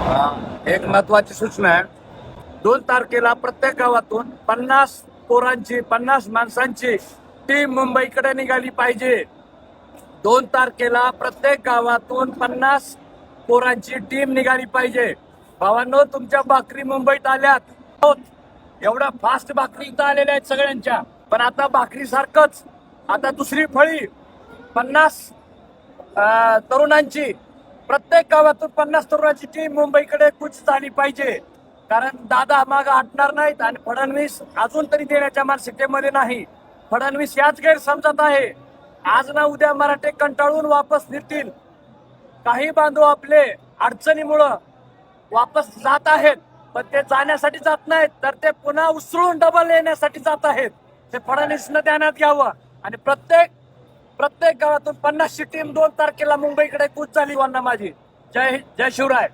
एक महत्वाची सूचना आहे. 2 तारखेला प्रत्येक गावातून 50 पोरांची 50 माणसांची टीम मुंबईकडे निघाली पाहिजे. 2 तारखेला प्रत्येक गावातून 50 पोरांची टीम निघाली पाहिजे. भावांनो, तुमच्या भाकरी मुंबईत आल्यात. एवढ्या फास्ट भाकरी इथं आलेल्या आहेत सगळ्यांच्या. पण आता भाकरी सारखंच आता दुसरी फळी 50 तरुणांची, प्रत्येक गावातून 50 तरुणांची टीम मुंबईकडे कूच झाली पाहिजे. कारण दादा मागं हटणार नाहीत आणि फडणवीस अजून तरी देण्याच्या मानसिकतेमध्ये नाही. फडणवीस याच गैरसमजात आहे. आज ना उद्या मराठे कंटाळून वापस निघतील. काही बांधव आपले अडचणीमुळं वापस जात आहेत, पण ते जाण्यासाठी जात नाहीत, तर ते पुन्हा उसळून डबल येण्यासाठी जात आहेत. ते फडणवीसनं ध्यानात घ्यावं आणि प्रत्येक गावातून 50ची टीम 2 तारखेला मुंबईकडे कूच झाली. वान्ना माझी जय शिवराय.